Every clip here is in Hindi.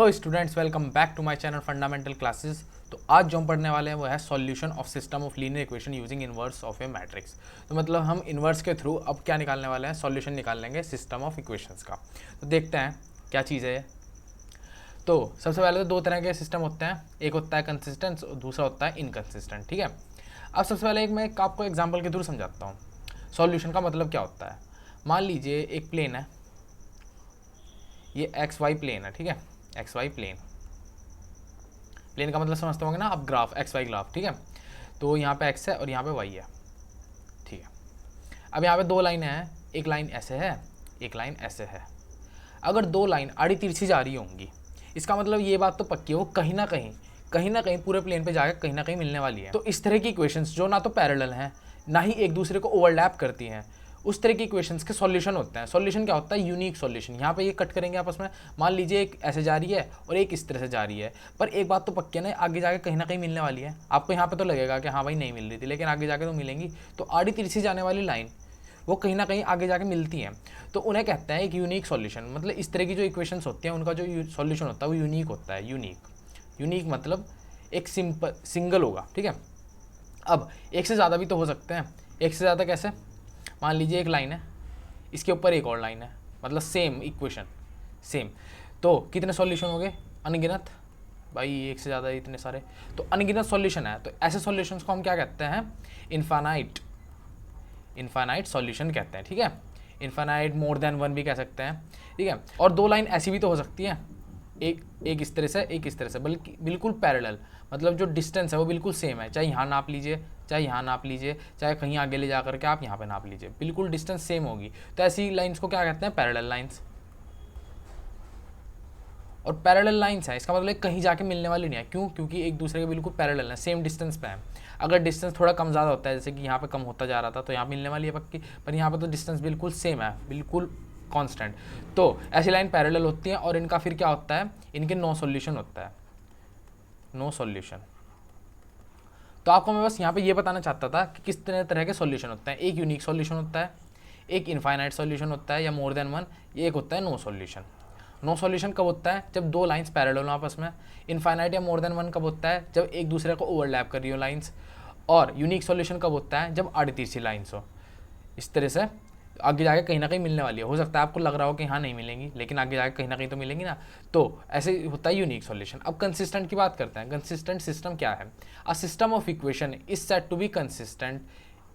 Hello students, welcome back to my channel fundamental classes. तो आज जो हम पढ़ने वाले हैं वो है solution of system of linear equation using inverse of a matrix. तो मतलब हम इनवर्स के थ्रू अब क्या निकालने वाले हैं, सॉल्यूशन निकाल लेंगे सिस्टम ऑफ इक्वेशंस का। तो देखते हैं क्या चीज़ है ये। तो सबसे पहले तो दो तरह के सिस्टम होते हैं, एक होता है कंसिस्टेंट और दूसरा होता है इनकंसिस्टेंट। ठीक है, अब सबसे पहले मैं आपको एग्जाम्पल के थ्रू समझाता हूँ सॉल्यूशन का मतलब क्या होता है। मान लीजिए एक प्लेन है, ये एक्स वाई प्लेन है। ठीक है, एक्स वाई प्लेन, प्लेन का मतलब समझते होंगे ना आप, ग्राफ, एक्स वाई ग्राफ। ठीक है, तो यहाँ पे एक्स है और यहाँ पे वाई है। ठीक है, अब यहाँ पे दो लाइनें हैं, एक लाइन ऐसे है, एक लाइन ऐसे है। अगर दो लाइन आड़ी तिरछी जा रही होंगी, इसका मतलब ये बात तो पक्की है वो कहीं ना कहीं पूरे प्लेन पे जाकर कहीं ना कहीं मिलने वाली है। तो इस तरह की इक्वेशंस जो ना तो पैरेलल हैं ना ही एक दूसरे को ओवरलैप करती हैं, उस तरह की इक्वेशंस के सॉल्यूशन होते हैं। सॉल्यूशन क्या होता है? Unique solution. यहाँ पे ये कट करेंगे आपस में, मान लीजिए एक ऐसे जा रही है और एक इस तरह से जा रही है, पर एक बात तो पक्की है ना, आगे जाके कहीं ना कहीं मिलने वाली है। आपको यहाँ पे तो लगेगा कि हाँ भाई नहीं मिल रही थी, लेकिन आगे जाके तो मिलेंगी। तो आड़ी तिरछी जाने वाली लाइन वो कहीं ना कहीं आगे जाके मिलती हैं, तो उन्हें कहते हैं एक यूनिक सॉल्यूशन। मतलब इस तरह की जो इक्वेशंस होती हैं उनका जो सॉल्यूशन होता है वो यूनिक होता है। यूनिक मतलब एक सिंगल होगा। ठीक है, अब एक से ज़्यादा भी तो हो सकते हैं। एक से ज़्यादा कैसे? मान लीजिए एक लाइन है, इसके ऊपर एक और लाइन है, मतलब सेम इक्वेशन, सेम। तो कितने सॉल्यूशन हो गए? अनगिनत। भाई एक से ज़्यादा इतने सारे, तो अनगिनत सॉल्यूशन है। तो ऐसे सॉल्यूशंस को हम क्या कहते हैं? इनफाइनाइट सॉल्यूशन कहते हैं। ठीक है, इनफाइनाइट, मोर देन वन भी कह सकते हैं। ठीक है, और दो लाइन ऐसी भी तो हो सकती है, एक इस तरह से, एक इस तरह से, बल्कि बिल्कुल पैरेलल। मतलब जो डिस्टेंस है वो बिल्कुल सेम है, चाहे यहाँ नाप लीजिए, चाहे यहाँ नाप लीजिए, चाहे कहीं आगे ले जा करके आप यहाँ पे नाप लीजिए, बिल्कुल डिस्टेंस सेम होगी। तो ऐसी लाइंस को क्या कहते हैं? Parallel lines. और पैरेलल लाइंस है, इसका मतलब कहीं जाके मिलने वाली नहीं है। क्यों? क्योंकि एक दूसरे के बिल्कुल पैरेलल है, सेम डिस्टेंस पे है। अगर डिस्टेंस थोड़ा कम ज़्यादा होता है, जैसे कि यहाँ पे कम होता जा रहा था, तो यहाँ मिलने वाली है पक्की, पर यहाँ पे तो डिस्टेंस बिल्कुल सेम है, बिल्कुल कांस्टेंट। तो ऐसी लाइन पैरेलल होती है और इनका फिर क्या होता है? इनके नो सॉल्यूशन होता है, नो सॉल्यूशन। तो आपको मैं बस यहाँ पे ये बताना चाहता था कि किस तरह के सॉल्यूशन होते हैं। एक यूनिक सॉल्यूशन होता है, एक इनफाइनाइट सॉल्यूशन होता है या मोर देन वन, ये एक होता है नो सॉल्यूशन। नो सॉल्यूशन कब होता है? जब दो लाइंस पैरेलल हो आपस में। इनफाइनाइट या मोर देन वन कब होता है? जब एक दूसरे को ओवरलैप कर रही हो लाइंस। और यूनिक सॉल्यूशन कब होता है? जब आड़ी तिरछी लाइंस हो। इस तरह से आगे जाके कहीं ना कहीं मिलने वाली है। हो सकता है आपको लग रहा हो कि हाँ नहीं मिलेंगी, लेकिन आगे जाके कहीं ना कहीं तो मिलेंगी ना। तो ऐसे होता है यूनिक सॉल्यूशन। अब कंसिस्टेंट की बात करते हैं। कंसिस्टेंट सिस्टम क्या है? A system of equation is said to be consistent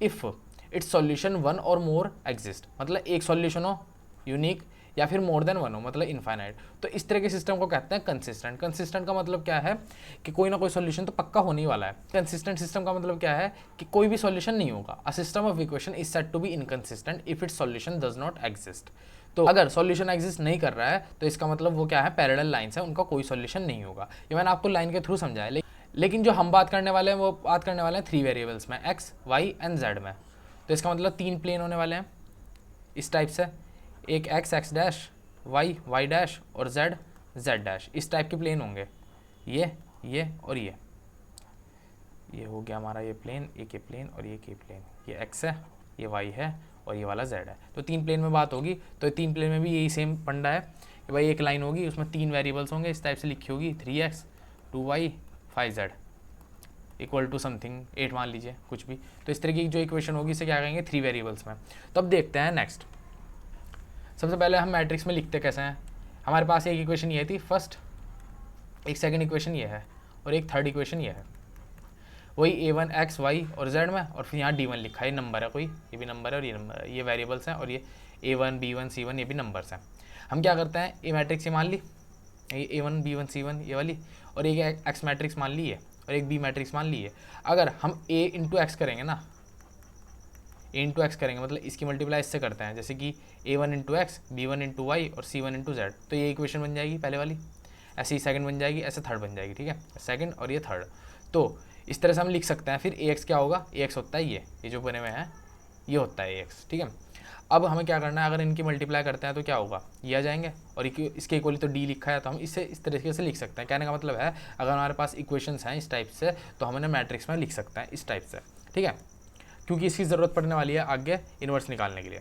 if its solution one और मोर एग्जिस्ट। मतलब एक सॉल्यूशन हो यूनिक, या फिर मोर देन वन हो, मतलब इनफाइनाइट। तो इस तरह के सिस्टम को कहते हैं कंसिस्टेंट। कंसिस्टेंट का मतलब क्या है? कि कोई ना कोई सॉल्यूशन तो पक्का होने ही वाला है। कंसिस्टेंट सिस्टम का मतलब क्या है? कि कोई भी सॉल्यूशन नहीं होगा। A system of equation is said to be inconsistent if its solution does not exist. तो अगर सॉल्यूशन एग्जिस्ट नहीं कर रहा है तो इसका मतलब वो क्या है? पैरेलल लाइंस है, उनका कोई सॉल्यूशन नहीं होगा। ये मैंने आपको लाइन के थ्रू समझाया। लेकिन जो हम बात करने वाले हैं वो बात करने वाले हैं थ्री वेरिएबल्स में, एक्स, वाई एंड जेड में। तो इसका मतलब तीन प्लेन होने वाले हैं इस टाइप से, एक x, x dash, y, y dash, और जेड, जेड डैश। इस टाइप के प्लेन होंगे, ये और ये हो गया हमारा ये प्लेन, एक ये प्लेन और ये प्लेन। ये एक्स है, ये वाई है और ये वाला जेड है। तो तीन प्लेन में बात होगी। तो तीन प्लेन में भी यही सेम फंडा है कि भाई एक लाइन होगी, उसमें तीन वेरिएबल्स होंगे, इस टाइप से लिखी होगी, 3x 2y 5z equal to something 8 मान लीजिए, कुछ भी। तो इस तरह की जो इक्वेशन होगी इसे क्या कहेंगे? थ्री वेरिएबल्स में। तो अब देखते हैं नेक्स्ट। सबसे पहले हम मैट्रिक्स में लिखते कैसे हैं। हमारे पास एक इक्वेशन ये थी फर्स्ट, एक सेकंड इक्वेशन ये है और एक थर्ड इक्वेशन ये है। वही a1 x y और z में, और फिर यहाँ d1 लिखा है, ये नंबर है कोई, ये भी नंबर है और ये नंबर है, ये वेरिएबल्स हैं। और ये a1 b1 c1 ये भी नंबर्स हैं। हम क्या करते हैं? ए मैट्रिक्स ये मान ली, ये a1 b1 c1 ये वाली, और एक x मैट्रिक्स मान ली है और एक b मैट्रिक्स मान ली है। अगर हम a इंटू एक्स करेंगे ना, a इंटू एक्स करेंगे मतलब इसकी मल्टीप्लाई इससे करते हैं, जैसे कि a1 into x, b1 into Y और c1 इंटू जेड, तो ये इक्वेशन बन जाएगी पहले वाली। ऐसे ही सेकंड बन जाएगी, ऐसे थर्ड बन जाएगी। ठीक है, सेकंड और ये थर्ड। तो इस तरह से हम लिख सकते हैं। फिर ax क्या होगा? ax होता है ये जो बने हुए हैं, ये होता है ax। ठीक है, अब हमें क्या करना है? अगर इनकी मल्टीप्लाई करते हैं तो क्या होगा? ये आ जाएंगे, और इसके इक्वली तो d लिखा है, तो हम इसे इस तरीके से लिख सकते हैं। कहने का मतलब है अगर हमारे पास इक्वेशंस हैं इस टाइप से तो हम इन्हें मैट्रिक्स में लिख सकते हैं इस टाइप से। ठीक है, क्योंकि इसकी ज़रूरत पड़ने वाली है आगे इन्वर्स निकालने के लिए।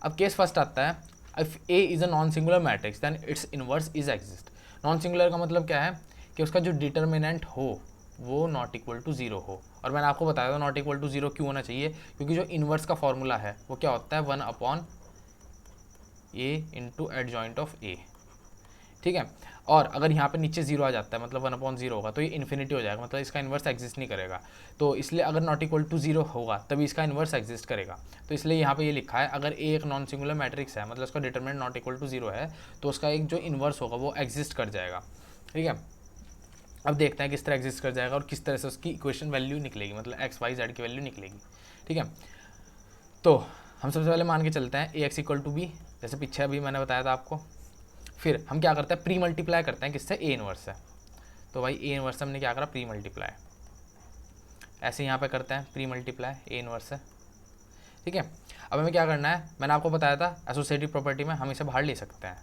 अब केस फर्स्ट आता है, if A is a non singular matrix then its inverse is exist. Non singular का मतलब क्या है कि उसका जो डिटर्मिनेंट हो वो नॉट इक्वल टू जीरो हो। और मैंने आपको बताया था नॉट इक्वल टू जीरो क्यों होना चाहिए, क्योंकि जो इनवर्स का फॉर्मूला है वो क्या होता है, 1 upon A into adjoint of A, ठीक है। और अगर यहाँ पे नीचे जीरो आ जाता है मतलब 1 अपॉन जीरो होगा तो ये इन्फिनिटी हो जाएगा, मतलब इसका इन्वर्स एग्जिस्ट नहीं करेगा। तो इसलिए अगर नॉट इक्वल टू जीरो होगा तभी इसका इन्वर्स एग्जिस्ट करेगा। तो इसलिए यहाँ पे ये लिखा है अगर ए एक नॉन सिंगुलर मैट्रिक्स है मतलब उसका determinant not equal to zero है तो उसका एक जो इन्वर्स होगा वो एग्जिस्ट कर जाएगा, ठीक है। अब देखते हैं किस तरह एग्जिस्ट कर जाएगा और किस तरह से उसकी इक्वेशन वैल्यू निकलेगी, मतलब एक्स वाई जेड की वैल्यू निकलेगी, ठीक है। तो हम सबसे पहले मान के चलते हैं ए एक्स इक्वल टू बी, जैसे पीछे अभी मैंने बताया था आपको। फिर हम क्या करते हैं, प्री मल्टीप्लाई करते हैं किससे, ए इनवर्स है। तो भाई ए इनवर्स हमने क्या करा, प्री मल्टीप्लाई, ऐसे यहाँ पे करते हैं प्री मल्टीप्लाई ए इनवर्स है, ठीक है। अब हमें क्या करना है, मैंने आपको बताया था एसोसिएटिव प्रॉपर्टी में हम इसे बाहर ले सकते हैं,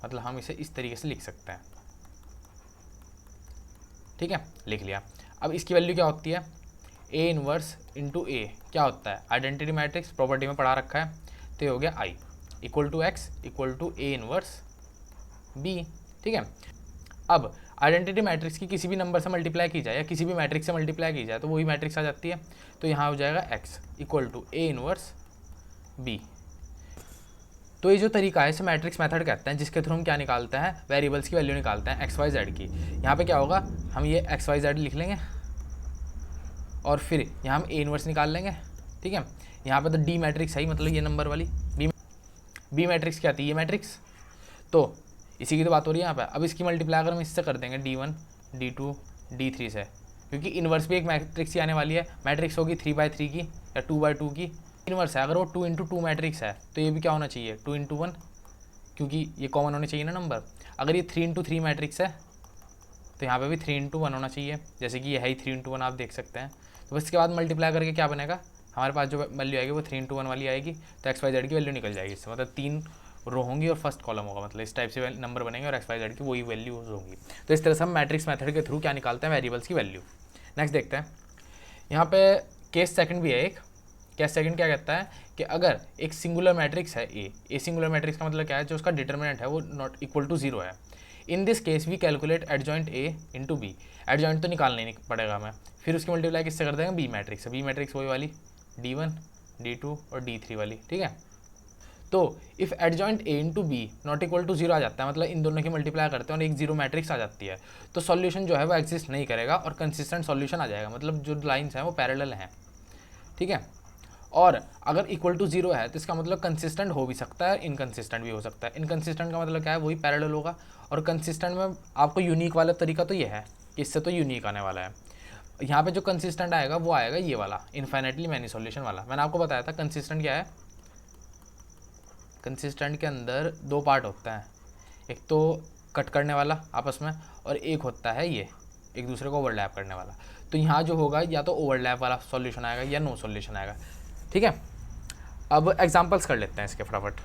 मतलब हम इसे इस तरीके से लिख सकते हैं, ठीक है, लिख लिया। अब इसकी वैल्यू क्या होती है, ए इनवर्स इंटू ए क्या होता है, आइडेंटिटी मैट्रिक्स प्रॉपर्टी में पढ़ा रखा है, तो ये हो गया I equal to X equal to A inverse B, ठीक है। अब आइडेंटिटी मैट्रिक्स की किसी भी नंबर से मल्टीप्लाई की जाए या किसी भी मैट्रिक्स से मल्टीप्लाई की जाए तो वही मैट्रिक्स आ जाती है। तो यहाँ हो जाएगा x equal to A inverse B. तो ये जो तरीका है इसे मैट्रिक्स मेथड कहते हैं, जिसके थ्रू हम क्या निकालते हैं, वेरिएबल्स की वैल्यू निकालते हैं एक्स वाई जेड की। यहाँ पे क्या होगा, हम ये एक्स वाई जेड लिख लेंगे और फिर यहाँ हम ए इनवर्स निकाल लेंगे, ठीक है। यहाँ पे तो डी मैट्रिक्स है, मतलब ये नंबर वाली बी मैट्रिक्स क्या आती है, ये मैट्रिक्स, तो इसी की तो बात हो रही है यहाँ पे। अब इसकी मल्टीप्लाई अगर हम इससे कर देंगे D1 D2 D3 से, क्योंकि इन्वर्स भी एक मैट्रिक्स ही आने वाली है, मैट्रिक्स होगी 3/3 की या 2/2 की, इन्वर्स है। अगर वो 2 × 2 मैट्रिक्स है तो ये भी क्या होना चाहिए, 2 × 1, क्योंकि ये कॉमन होने चाहिए ना नंबर। अगर ये 3 × 3 मैट्रिक्स है तो यहाँ पे भी 3 × 1 होना चाहिए, जैसे कि ये है ही 3 × 1 आप देख सकते हैं। तो बस इसके बाद मल्टीप्लाई करके क्या बनेगा, हमारे पास जो वैल्यू आएगी वो 3 × 1 वाली आएगी, तो एक्स वाई जेड की वैल्यू निकल जाएगी इससे, मतलब 3 रो होंगी और फर्स्ट कॉलम होगा, मतलब इस टाइप से नंबर बनेंगे और एक्स वाई जेड की वही वैल्यूज होंगी। तो इस तरह से हम मैट्रिक्स मेथड के थ्रू क्या निकालते हैं, वेरिएबल्स की वैल्यू। नेक्स्ट देखते हैं, यहाँ पे केस सेकंड भी है एक। केस सेकंड क्या कहता है कि अगर एक सिंगुलर मैट्रिक्स है ए सिंगुलर मैट्रिक्स का मतलब क्या है, जो उसका डिटर्मिनेंट है वो नॉट इक्वल टू जीरो है। In this case we calculate adjoint A into B, adjoint तो निकालना ही नहीं पड़ेगा हमें, फिर उसकी मल्टीप्लाई किससे कर देंगे, बी मैट्रिक्स है। बी मैट्रिक्स वही वाली D1 D2 और D3 वाली, ठीक है। तो if adjoint A into B not equal to zero आ जाता है, मतलब इन दोनों की मल्टीप्लाई करते हैं और एक जीरो मैट्रिक्स आ जाती है, तो सॉल्यूशन जो है वो एग्जिस्ट नहीं करेगा और कंसिस्टेंट सॉल्यूशन आ जाएगा, मतलब जो लाइंस हैं वो पैरेलल हैं, ठीक है। और अगर इक्वल टू जीरो है तो इसका मतलब कंसिस्टेंट हो भी सकता है, इनकंसिस्टेंट भी हो सकता है। इनकंसिस्टेंट का मतलब क्या है, वही पैरेलल होगा, और कंसिस्टेंट में आपको यूनिक वाला तरीका तो ये है, इससे तो यूनिक आने वाला है। यहाँ पे जो कंसिस्टेंट आएगा वो आएगा ये वाला, इन्फाइनेटली मैनी सॉल्यूशन वाला। मैंने आपको बताया था कंसिस्टेंट क्या है, कंसिस्टेंट के अंदर दो पार्ट होता है, एक तो कट करने वाला आपस में, और एक होता है ये एक दूसरे को ओवरलैप करने वाला। तो यहाँ जो होगा या तो ओवरलैप वाला सॉल्यूशन आएगा या नो सॉल्यूशन आएगा, ठीक है। अब एग्जांपल्स कर लेते हैं इसके फटाफट।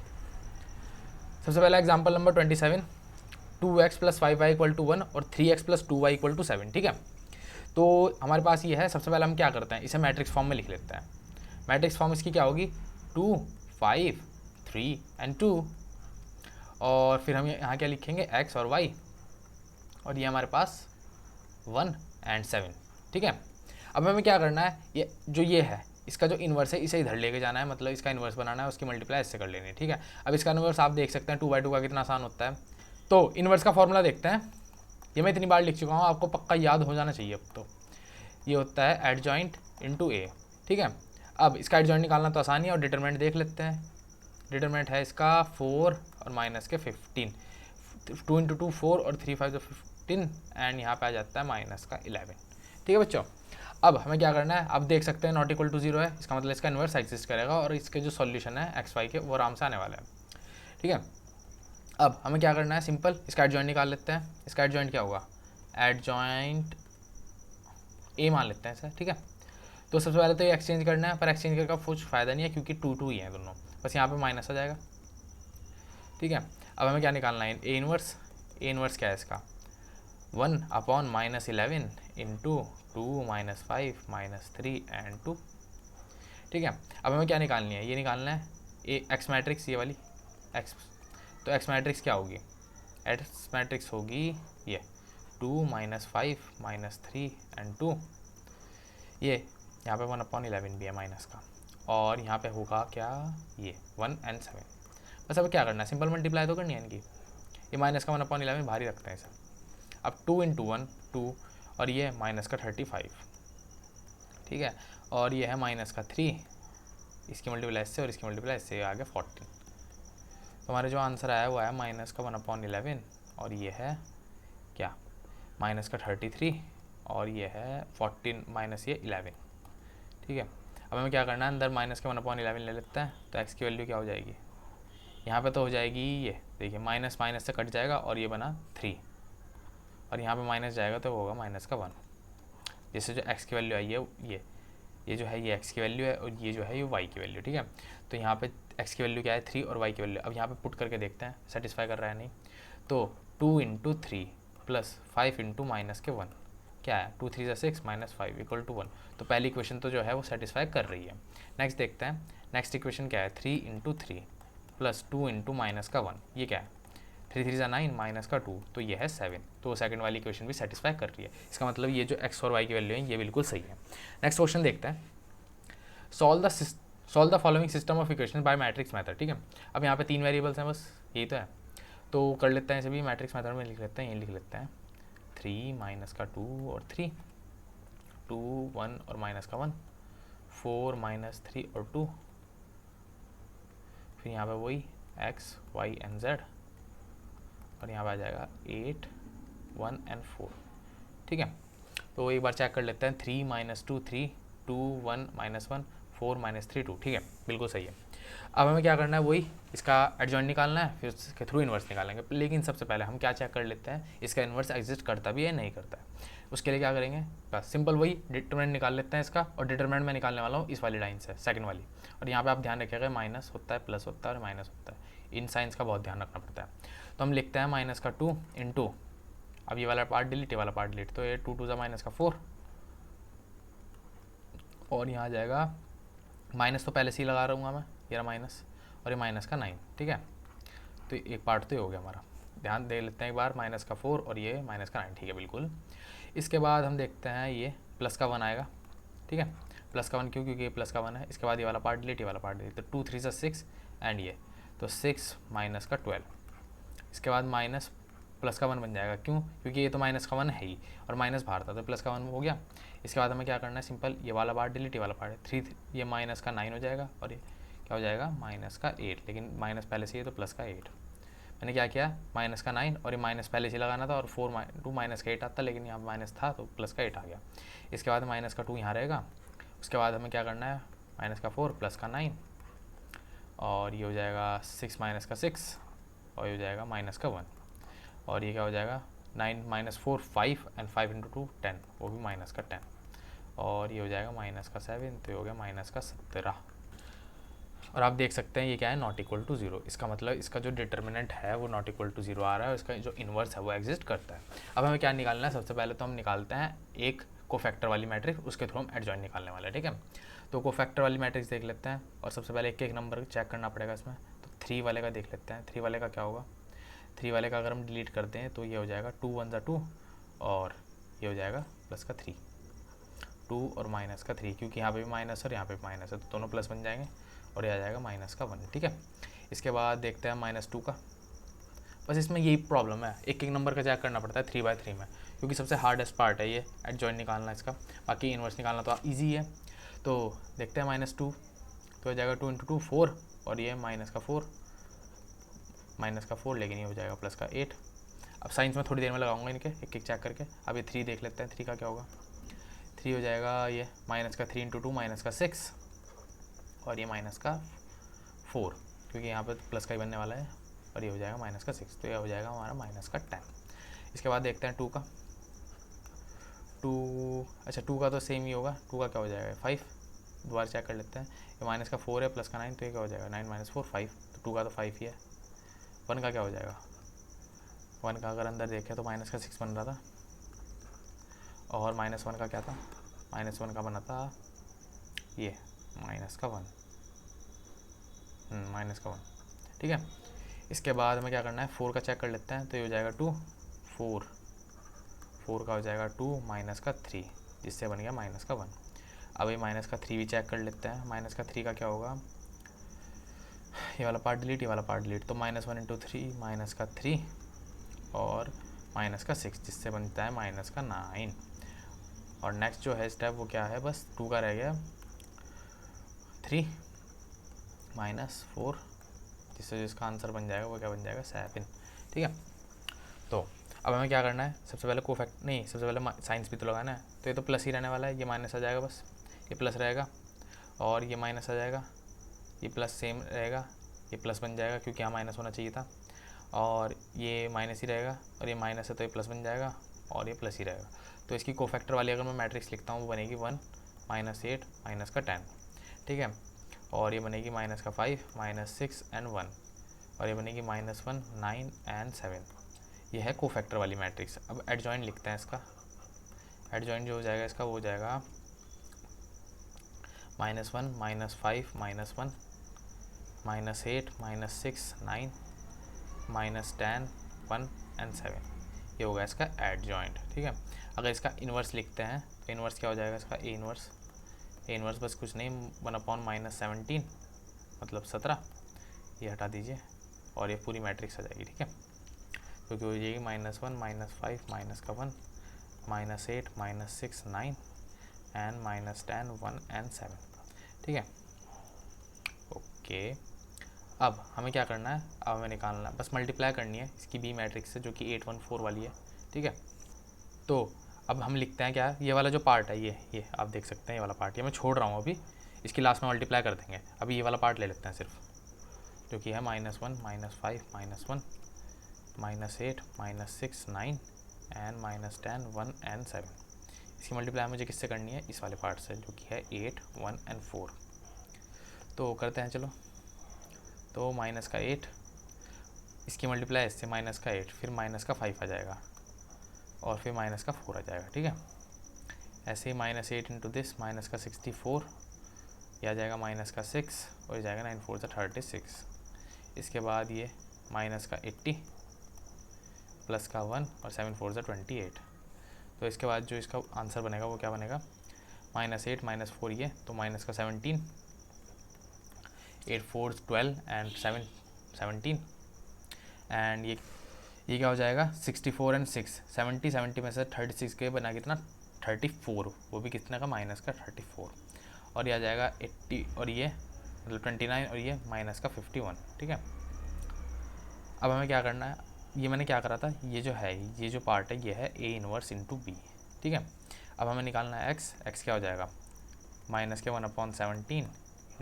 सबसे पहला एग्जांपल नंबर 27, 2x + 5y = 1 और 3x + 2y = 7, ठीक है। तो हमारे पास ये है, सबसे पहले हम क्या करते हैं, इसे मैट्रिक्स फॉर्म में लिख लेते हैं। मैट्रिक्स फॉर्म इसकी क्या होगी, 2 5 3 और 2, और फिर हम यहाँ क्या लिखेंगे, x और y, और ये हमारे पास 1 और 7, ठीक है। अब हमें क्या करना है, ये है इसका जो इन्वर्स है इसे इधर लेके जाना है, मतलब इसका इन्वर्स बनाना है, उसकी मल्टीप्लाई इससे कर लेनी है, ठीक है। अब इसका इन्वर्स आप देख सकते हैं 2/2 का कितना आसान होता है। तो इन्वर्स का फॉर्मूला देखते हैं, ये मैं इतनी बार लिख चुका हूँ, आपको पक्का याद हो जाना चाहिए अब तो। ये होता है एडजॉइंट इंटू ए, ठीक है। अब इसका एडजॉइंट निकालना तो आसान ही है, और डिटरमिनेंट देख लेते हैं। डिटरमिनेंट है इसका 4 और माइनस के 15, 2 × 2 4 और 3 5 15, एंड यहाँ पे आ जाता है माइनस का 11, ठीक है बच्चों। अब हमें क्या करना है, अब देख सकते हैं नॉट इक्वल टू जीरो है, इसका मतलब इसका इन्वर्स एग्जिस्ट करेगा और इसके जो सॉल्यूशन है एक्स वाई के वो आराम से आने वाले हैं, ठीक है। अब हमें क्या करना है, सिंपल इसका एडजॉइंट निकाल लेते हैं। इसका एडजॉइंट क्या होगा, एडजॉइंट ए मान लेते हैं इसे, ठीक है। तो सबसे पहले तो ये एक्सचेंज करना है, पर एक्सचेंज करने का कुछ फ़ायदा नहीं है क्योंकि 2 2 ही हैं दोनों, बस यहाँ पे माइनस आ जाएगा, ठीक है। अब हमें क्या निकालना है, ए इनवर्स क्या है इसका, 1 अपॉन -11 इंटू 2 - 5 - 3 और 2, ठीक है। अब हमें क्या निकालनी है, ये निकालना है ए एक्स मैट्रिक्स, ये वाली एक्स, तो एक्स मैट्रिक्स क्या होगी, एक्स मैट्रिक्स होगी ये 2 - 5 - 3 एंड 2, ये यहाँ पे 1/11 भी है माइनस का, और यहाँ पे होगा क्या ये 1 and 7। बस अब क्या करना है, सिंपल मल्टीप्लाई तो करनी है इनकी, ये माइनस का 1/11 भारी रखते हैं इसे। अब 2 × 1 2, और ये माइनस का 35, ठीक है, और ये है माइनस का 3, इसकी मल्टीप्लाई इससे और इसकी मल्टीप्लाई इससे आ गया 14। तो हमारे जो आंसर आया वो आया माइनस का 1/11, और ये है क्या माइनस का 33, और ये है 14 माइनस ये 11, ठीक है। अब हमें क्या करना है, अंदर माइनस का 1/11 ले लेते हैं, तो एक्स की वैल्यू क्या हो जाएगी, यहाँ पे तो हो जाएगी ये देखिए माइनस माइनस से कट जाएगा और ये बना 3, और यहाँ पे माइनस जाएगा तो होगा माइनस का 1, जिससे जो एक्स की वैल्यू आई है ये जो है ये एक्स की वैल्यू है, और ये जो है ये वाई की वैल्यू, ठीक है। तो यहाँ पे एक्स की वैल्यू क्या है 3 और वाई की वैल्यू, अब यहाँ पे पुट करके देखते हैं सेटिस्फाई कर रहा है नहीं, तो 2 × 3 + 5 × -1 क्या है 2 3 6 -5 = 1, तो पहली इक्वेशन तो जो है वो सेटिस्फाई कर रही है। नेक्स्ट देखते हैं, नेक्स्ट इक्वेशन क्या है 3 × 3 + 2 × -1, ये क्या है 3 3 = 9 -2, तो ये है 7, तो सेकंड वाली इक्वेशन भी सेटिस्फाई कर रही है। इसका मतलब ये जो एक्स और वाई की वैल्यू है ये बिल्कुल सही है। नेक्स्ट क्वेश्चन देखते हैं, solve the following system of equation by matrix method, ठीक है। अब यहाँ पे 3 वेरिएबल्स हैं, बस यही तो है, तो कर लेते हैं इसे भी मैट्रिक्स मेथड में लिख लेते हैं, ये लिख लेते हैं 3 - 2 और 3, 2 1 और -1, 4 - 3 और 2, फिर यहाँ पे वही x y and z, और यहाँ पे आ जाएगा 8 1 and 4, ठीक है। तो एक बार चेक कर लेते हैं 3 - 2 3, 2 1 -1, 4 - 3 2, ठीक है, बिल्कुल सही है। अब हमें क्या करना है, वही इसका एडजॉइंट निकालना है, फिर उसके थ्रू इन्वर्स निकालेंगे, लेकिन सबसे पहले हम क्या चेक कर लेते हैं इसका इन्वर्स एग्जिस्ट करता भी है नहीं करता है। उसके लिए क्या करेंगे, बस सिंपल वही डिटरमिनेंट निकाल लेते हैं इसका, और डिटरमिनेंट मैं निकालने वाला हूँ इस वाली लाइन से, सेकंड वाली। और यहाँ पे आप ध्यान रखिएगा माइनस होता है, प्लस होता है और माइनस होता है, इन साइंस का बहुत ध्यान रखना पड़ता है। तो हम लिखते हैं -2 × अब ये वाला पार्ट डिलीट, ये वाला पार्ट डिलीट, तो ये 2 2 = -4, और यहाँ आ जाएगा माइनस तो पहले से ही लगा रहूँगा मैं, ये माइनस और ये माइनस का 9, ठीक है। तो एक पार्ट तो ये हो गया हमारा, ध्यान दे लेते हैं एक बार, -4 और ये माइनस का 9, ठीक है बिल्कुल। इसके बाद हम देखते हैं ये प्लस का 1 आएगा, ठीक है, प्लस का 1 क्यों, क्योंकि ये प्लस का 1 है। इसके बाद ये वाला पार्ट डिलीट, ये वाला पार्ट डिलीट, तो 2 3 = 6 एंड ये तो 6 - 12, इसके बाद माइनस प्लस का 1 बन जाएगा, क्यों, क्योंकि ये तो माइनस का 1 है ही और माइनस बाहर था, तो प्लस का 1 हो गया। इसके बाद हमें क्या करना है, सिंपल ये वाला पार्ट डिलीट, ये वाला पार्ट 3, ये माइनस का 9 हो जाएगा, और ये क्या हो जाएगा माइनस का 8, लेकिन माइनस पहले से ही तो प्लस का 8। मैंने क्या किया माइनस का 9 और ये माइनस पहले से लगाना था, और 2 माइनस का 8 आता, लेकिन यहाँ माइनस था तो प्लस का 8 आ गया। इसके बाद माइनस का 2 यहाँ रहेगा, उसके बाद हमें क्या करना है माइनस का 4 प्लस का 9, और ये हो जाएगा 6 माइनस का 6, और ये हो जाएगा माइनस का 1, और ये क्या हो जाएगा 9 - 4 5 एंड 5 × 2 10, वो भी माइनस का 10, और ये हो जाएगा माइनस का 7, तो ये हो गया माइनस का 17। और आप देख सकते हैं ये क्या है नॉट इक्वल टू 0, इसका मतलब इसका जो डिटर्मिनेंट है वो नॉट इक्वल टू 0 आ रहा है, और इसका जो इन्वर्स है वो एग्जिस्ट करता है। अब हमें क्या निकालना है, सबसे पहले तो हम निकालते हैं एक कोफैक्टर वाली मैट्रिक्स, उसके थ्रू हम एडजॉइंट निकालने वाले हैं, ठीक है। तो कोफैक्टर वाली मैट्रिक्स देख लेते हैं, और सबसे पहले एक एक नंबर चेक करना पड़ेगा इसमें। तो 3 वाले का देख लेते हैं, 3 वाले का क्या होगा, 3 वाले का अगर हम डिलीट करते हैं तो ये हो जाएगा 2 1 = 2, और ये हो जाएगा प्लस का 3, 2 और माइनस का 3, क्योंकि यहाँ पे भी माइनस और यहाँ पे भी माइनस है, तो दोनों प्लस बन जाएंगे, और ये आ जाएगा माइनस का 1, ठीक है। इसके बाद देखते हैं -2 का, बस इसमें यही प्रॉब्लम है, एक एक नंबर का चेक करना पड़ता है 3/3 में, क्योंकि सबसे हार्डेस्ट पार्ट है ये एडजॉइंट निकालना इसका, बाकी इन्वर्स निकालना तो ईजी है। तो देखते हैं -2, तो हो जाएगा 2 × 2 4, और ये माइनस का 4, लेकिन ये हो जाएगा प्लस का 8। अब साइंस में थोड़ी देर में लगाऊंगा इनके एक एक चेक करके। अब ये 3 देख लेते हैं, 3 का क्या होगा, 3 हो जाएगा ये -3 × 2 -6, और ये माइनस का 4, क्योंकि यहाँ पे प्लस का ही बनने वाला है, और ये हो जाएगा माइनस का 6, तो ये हो जाएगा हमारा माइनस का 10। इसके बाद देखते हैं 2 का, 2 अच्छा 2 का तो सेम ही होगा, 2 का क्या हो जाएगा 5, दोबारा चेक कर लेते हैं, ये माइनस का 4 है प्लस का 9, तो ये क्या हो जाएगा 9 - 4 5, तो 2 का तो 5 ही है। 1 का क्या हो जाएगा, 1 का अगर अंदर देखें तो माइनस का 6 बन रहा था, और -1 का क्या था, -1 का बना था ये माइनस का 1, ठीक है। इसके बाद हमें क्या करना है, 4 का चेक कर लेते हैं, तो ये हो जाएगा 2, 4 का हो जाएगा 2 माइनस का 3, जिससे बन गया माइनस का 1। अब ये माइनस का 3 भी चेक कर लेते हैं, माइनस का 3 का क्या होगा, ये वाला पार्ट डिलीट, ये वाला पार्ट डिलीट, तो -1 × 3 माइनस का 3 और माइनस का 6, जिससे बनता है माइनस का 9। और नेक्स्ट जो है स्टेप वो क्या है, बस 2 का रह गया, 3 माइनस 4, जिससे जिसका आंसर बन जाएगा वो क्या बन जाएगा, 7। ठीक है, तो अब हमें क्या करना है, सबसे पहले कोफैक्ट नहीं, सबसे पहले साइंस भी तो लगाना है, तो ये तो प्लस ही रहने वाला है, ये माइनस आ जाएगा, बस ये प्लस रहेगा और ये माइनस आ जाएगा, ये प्लस सेम रहेगा, ये प्लस बन जाएगा क्योंकि यहाँ माइनस होना चाहिए था, और ये माइनस ही रहेगा, और ये माइनस है तो ये प्लस बन जाएगा, और ये प्लस ही रहेगा। तो इसकी कोफैक्टर वाली अगर मैं मैट्रिक्स लिखता हूँ वो बनेगी 1 -8 माइनस का 10। ठीक है, और ये बनेगी माइनस का 5 -6 एंड 1, और ये बनेगी -1 9 एंड 7। ये है कोफैक्टर वाली मैट्रिक्स। अब एडजॉइंट लिखते हैं इसका, एडजॉइंट जो हो जाएगा इसका वो हो जाएगा -1 -5 -1 -8 -6 9 -10 1 एंड 7, ये होगा इसका एडजॉइंट। ठीक है, अगर इसका इन्वर्स लिखते हैं तो इन्वर्स क्या हो जाएगा इसका, ए इन्वर्स बस कुछ नहीं, 1/-17 मतलब 17, ये हटा दीजिए और ये पूरी मैट्रिक्स आ जाएगी। ठीक है, क्योंकि हो जाएगी -1 -5 माइनस का 1 -8 -6 9 एंड -10 1 एंड 7। ठीक है, ओके। अब हमें क्या करना है, अब हमें निकालना है, बस मल्टीप्लाई करनी है इसकी बी मैट्रिक्स से जो कि 8 1 4 वाली है। ठीक है, तो अब हम लिखते हैं क्या, ये वाला जो पार्ट है ये आप देख सकते हैं, ये वाला पार्ट ये मैं छोड़ रहा हूँ अभी, इसकी लास्ट में मल्टीप्लाई कर देंगे। अभी ये वाला पार्ट ले लेते हैं सिर्फ, जो कि है -1 -5 -1 -8 -6 9 एंड -10 1 एंड 7। इसकी मल्टीप्लाई मुझे किससे करनी है, इस वाले पार्ट से जो कि है 8 1 एंड 4। तो करते हैं चलो, तो माइनस का 8, इसकी मल्टीप्लाई इससे माइनस का 8, फिर माइनस का 5 आ जाएगा और फिर माइनस का 4 आ जाएगा। ठीक है, ऐसे ही -8 इंटू दिस माइनस का 64, यह आ जाएगा माइनस का 6 और ये जाएगा 9 4 36। इसके बाद ये माइनस का 80 प्लस का 1 और 7 4 28। तो इसके बाद जो इसका आंसर बनेगा वो क्या बनेगा, -8 -4 ये, तो माइनस का 17, 8 4 12 एंड 7 17 एंड ये क्या हो जाएगा 64 एंड 6 70 में से 36 के बना कितना 34, वो भी कितने का माइनस का 34, और ये आ जाएगा 80 और ये मतलब 29 और ये माइनस का 51। ठीक है, अब हमें क्या करना है, ये मैंने क्या करा था, ये जो है ये जो पार्ट है ये है A इन्वर्स इंटू बी। ठीक है, अब हमें निकालना है x क्या हो जाएगा माइनस के 1/17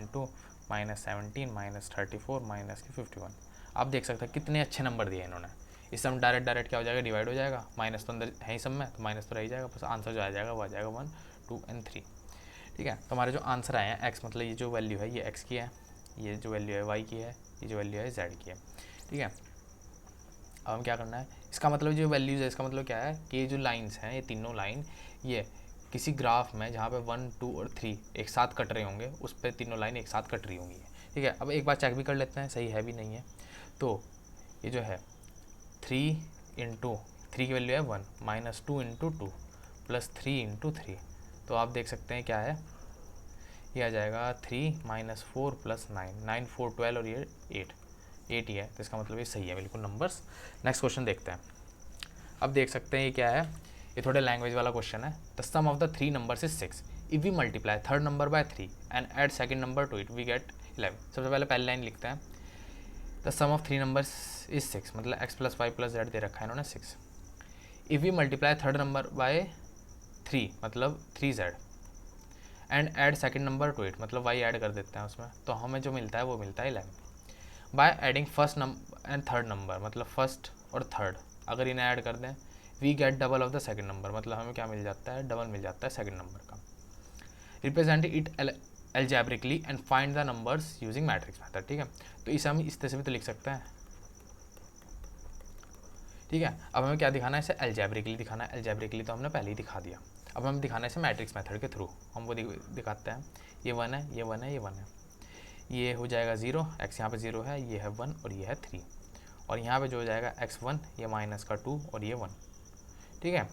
इंटू -17 -34 माइनस के 51। आप देख सकते हैं कितने अच्छे नंबर दिए इन्होंने, इस सम डायरेक्ट क्या हो जाएगा, डिवाइड हो जाएगा, माइनस तो अंदर है ही सब में, तो माइनस तो रह ही जाएगा, बस आंसर जो आ जाएगा वो आ जाएगा 1 2 एंड 3। ठीक है, तो हमारे जो आंसर आए हैं x मतलब ये जो वैल्यू है ये x की है, ये जो वैल्यू है y की है, ये जो वैल्यू है z की है। ठीक है, अब हम क्या करना है, इसका मतलब जो वैल्यूज़ है इसका मतलब क्या है कि ये जो लाइंस हैं ये तीनों लाइन ये किसी ग्राफ में जहाँ पे 1 2 और 3 एक साथ कट रहे होंगे उस पर तीनों लाइन एक साथ कट रही होंगी। ठीक है, अब एक बार चेक भी कर लेते हैं सही है भी नहीं है। तो ये जो है 3 × 3 की वैल्यू है 1 -2 × 2 प्लस 3 × 3, तो आप देख सकते हैं क्या है, ये आ जाएगा 3 -4 + 9 9 4 12 और ये 8 ही है, तो इसका मतलब ये सही है बिल्कुल नंबर्स। नेक्स्ट क्वेश्चन देखते हैं। अब देख सकते हैं ये क्या है, ये थोड़े लैंग्वेज वाला क्वेश्चन है। The sum of the 3 numbers is 6, if we multiply third number by 3 and add second number to it we get 11। सबसे पहले लाइन लिखते हैं, the sum of 3 numbers is 6, मतलब x + y + z दे रखा है इन्होंने 6। If we multiply third number by 3 मतलब 3z and add second number to it मतलब y ऐड कर देते हैं उसमें, तो हमें जो मिलता है वो मिलता है 11। By adding first number and third number मतलब फर्स्ट और थर्ड अगर इन्हें ऐड कर दें we get double of the second number, मतलब हमें क्या मिल जाता है, डबल मिल जाता है सेकंड नंबर का। Represent it algebraically and find the numbers using matrix method. ठीक है, तो इसे हम इस तरह से भी तो लिख सकते हैं। ठीक है, अब हमें क्या दिखाना है, इसे एल्जेब्रिकली दिखाना है। एल्जेब्रिकली तो हमने पहले ही दिखा दिया, अब हमें दिखाना है इसे मैट्रिक्स मेथड के थ्रू। हम वो दिखाते हैं, ये 1 है, ये 1 है, ये 1 है, ये हो जाएगा 0, x यहाँ पे 0 है, ये है 1 और ये है 3। और यहाँ पे जो हो जाएगा x1 ये माइनस का 2 और ये 1, ठीक है।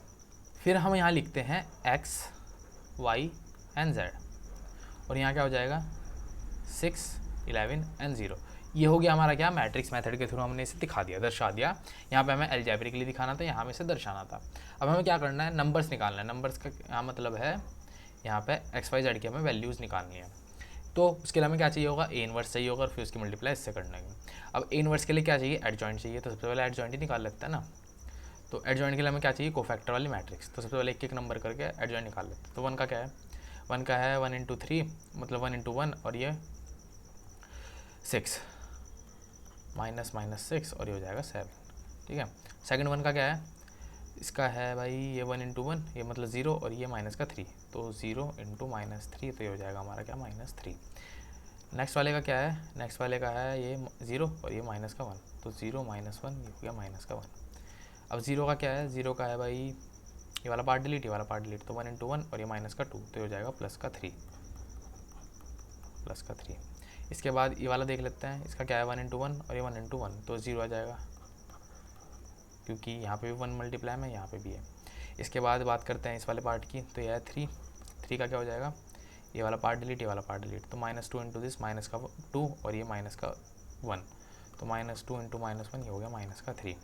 फिर हम यहाँ लिखते हैं x y एंड z, और यहाँ क्या हो जाएगा 6 11 एंड 0। ये हो गया हमारा क्या, मैट्रिक्स मेथड के थ्रू हमने इसे दिखा दिया, दर्शा दिया। यहाँ पे हमें अलजेब्रिकली दिखाना था, यहाँ हमें इसे दर्शाना था। अब हमें क्या करना है, नंबर्स निकालना है। नंबर्स का क्या मतलब है, यहाँ पे एक्स वाई जेड की हमें वैल्यूज़ निकालनी है। तो उसके लिए हमें क्या चाहिए होगा, ए इनवर्स चाहिए होगा, और फिर उसकी मल्टीप्लाई इससे करना है। अब ए इनवर्स के लिए क्या चाहिए, एडजॉइंट चाहिए। तो सबसे पहले एडजॉइंट ही निकाल लेते हैं ना। तो एडजॉइंट के लिए हमें क्या चाहिए, कोफैक्टर वाली मैट्रिक्स। तो सबसे पहले एक एक नंबर करके एडजॉइंट निकाल लेते हैं। तो 1 का क्या है, 1 का है 1 × 3 मतलब 1 × 1 और ये 6 माइनस माइनस 6 और ये हो जाएगा 7, ठीक है। सेकंड 1 का क्या है, इसका है भाई ये 1 × 1 ये मतलब 0 और ये माइनस का 3, तो 0 × -3 तो ये हो जाएगा हमारा क्या, -3। नेक्स्ट वाले का क्या है, नेक्स्ट वाले का है ये 0 और ये माइनस का 1, तो 0 - 1 ये हो गया माइनस का 1। अब 0 का क्या है, 0 का है भाई ये वाला पार्ट डिलीट, ये वाला पार्ट डिलीट, तो 1 × 1 और ये माइनस का 2 तो ये हो जाएगा प्लस का 3। इसके बाद ये वाला देख लेते हैं, इसका क्या है 1 × 1 और ये 1 × 1 तो 0 आ जाएगा, क्योंकि यहाँ पे भी 1 मल्टीप्लाई में यहाँ पे भी है। इसके बाद बात करते हैं इस वाले पार्ट की, तो यह है 3 का क्या हो जाएगा, ये वाला पार्ट डिलीट, ये वाला पार्ट डिलीट, तो -2 × दिस माइनस का 2 और ये माइनस का 1, तो -2 × -1 ये हो गया माइनस का 3।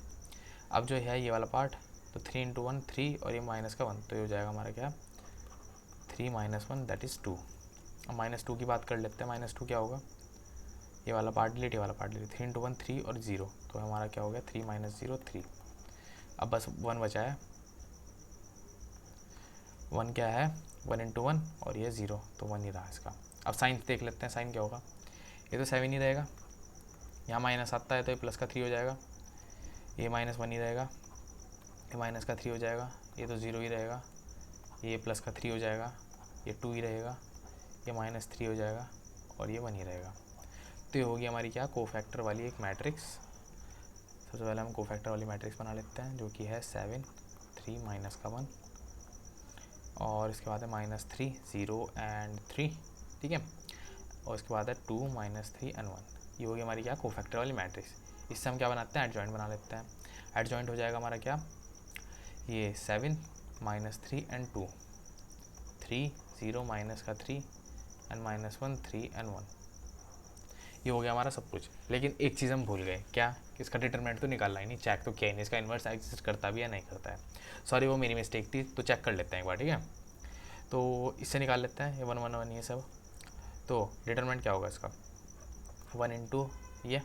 अब जो है ये वाला पार्ट, तो 3 × 1 3 और ये माइनस का 1 तो ये हो जाएगा हमारा क्या, 3 - 1 दैट इज़ 2। अब -2 की बात कर लेते हैं, -2 क्या होगा, ये वाला पार्ट डिलीट, ये वाला पार्ट डिलीट, 3 × 1 3 और 0 तो हमारा क्या हो गया 3 - 0 3। अब बस 1 बचा है, 1 क्या है 1 × 1 और ये 0 तो 1 ही रहा इसका। अब साइन देख लेते हैं, साइन क्या होगा, ये तो 7 ही रहेगा, यहाँ माइनस आता है तो ये प्लस का 3 हो जाएगा, ये -1 ही रहेगा, ये माइनस का 3 हो जाएगा, ये तो 0 ही रहेगा, ये प्लस का 3 हो जाएगा, ये 2 ही रहेगा, ये -3 हो जाएगा और ये 1 ही रहेगा। तो ये होगी हमारी क्या, कोफैक्टर वाली एक मैट्रिक्स। सबसे पहले हम कोफैक्टर वाली मैट्रिक्स बना लेते हैं, जो कि है 7 3 माइनस का 1 और इसके बाद है -3 0 एंड 3, ठीक है। और इसके बाद है 2 -3 एंड 1। ये होगी हमारी क्या, कोफैक्टर वाली मैट्रिक्स। इससे हम क्या बनाते हैं, एडजॉइंट बना लेते हैं। एडजॉइंट हो जाएगा हमारा क्या, ये 7 -3 एंड 2 3 0 माइनस का 3 एंड -1 3 एंड 1। ये हो गया हमारा सब कुछ। लेकिन एक चीज़ हम भूल गए, क्या, इसका डिटरमिनेंट तो निकालना ही नहीं, चेक तो किया ही नहीं, इसका इन्वर्स एग्जिस्ट करता भी या नहीं करता है। सॉरी वो मेरी मिस्टेक थी, तो चेक कर लेते हैं एक बार, ठीक है। तो इससे निकाल लेते हैं, ये 1 1 1 ये सब। तो डिटरमिनेंट क्या होगा इसका, 1 × ये,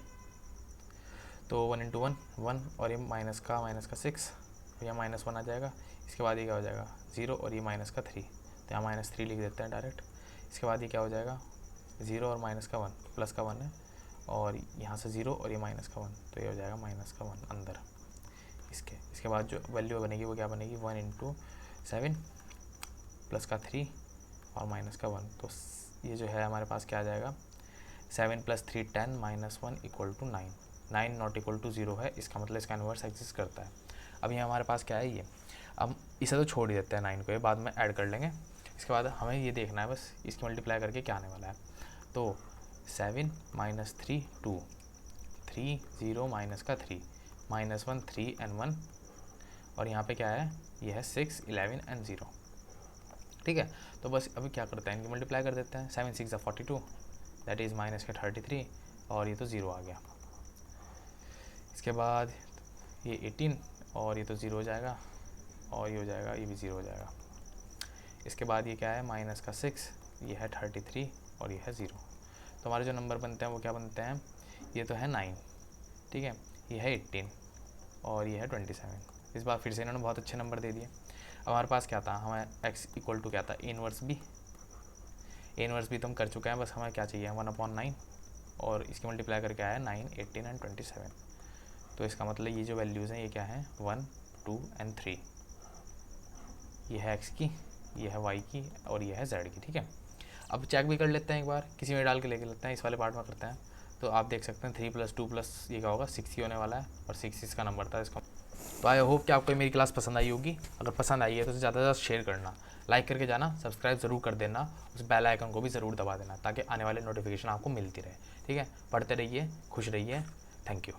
तो 1 × 1 1 और ये माइनस का 6 तो यहाँ -1 आ जाएगा। इसके बाद ये क्या हो जाएगा 0 और ये माइनस का 3 तो यहाँ -3 लिख देते हैं डायरेक्ट। इसके बाद ये क्या हो जाएगा 0 और माइनस का 1 प्लस का 1 है, और यहाँ से 0 और ये माइनस का 1 तो ये हो जाएगा माइनस का 1 अंदर। इसके बाद जो वैल्यू बनेगी वो क्या बनेगी, 1 × 7 प्लस का 3 और माइनस का 1। तो ये जो है हमारे पास क्या आ जाएगा, 7 + 3 10 -1 = 9। 9 नॉट इक्वल टू 0 है, इसका मतलब इसका इन्वर्स एग्जिस्ट करता है। अब ये हमारे पास क्या है, ये अब इसे तो छोड़ ही देते हैं 9 को, ये बाद में ऐड कर लेंगे। इसके बाद हमें ये देखना है बस इसकी मल्टीप्लाई करके क्या आने वाला है। तो 7 - 3 2 3 0 माइनस का 3 -1 3 एंड 1 और यहाँ पे क्या है, ये है 6 11 एंड 0, ठीक है। तो बस अभी क्या करते हैं, इनकी मल्टीप्लाई कर देते हैं। 7 6 42 दैट इज़ -33 और ये तो 0 आ गया। इसके बाद ये 18 और ये तो 0 हो जाएगा और ये हो जाएगा, ये भी 0 हो जाएगा। इसके बाद ये क्या है -6 ये है 33 और ये है 0। तो हमारे जो नंबर बनते हैं वो क्या बनते हैं, ये तो है 9, ठीक है, ये है 18 और ये है 27। इस बार फिर से इन्होंने बहुत अच्छे नंबर दे दिए। अब हमारे पास क्या था, हमें x = क्या था, A 1b तो हम कर चुके हैं, बस हमें क्या चाहिए 1/9 और इसकी मल्टीप्लाई करके आया 9 18 एंड 27। तो इसका मतलब ये जो वैल्यूज़ हैं ये क्या है 1 2 एंड 3, ये है x की, ये है y की और ये है z की, ठीक है। अब चेक भी कर लेते हैं एक बार, किसी में डाल के लेके लेते हैं, इस वाले पार्ट में करते हैं। तो आप देख सकते हैं 3 + 2 + ये क्या होगा 6 ही होने वाला है और 6 इसका नंबर था इसका। तो आई होप कि आपको मेरी क्लास पसंद आई होगी। अगर पसंद आई है तो ज़्यादा से ज़्यादा शेयर करना, लाइक करके जाना, सब्सक्राइब ज़रूर कर देना, उस बेल आइकन को भी ज़रूर दबा देना ताकि आने वाले नोटिफिकेशन आपको मिलती रहे, ठीक है। पढ़ते रहिए, खुश रहिए, थैंक यू।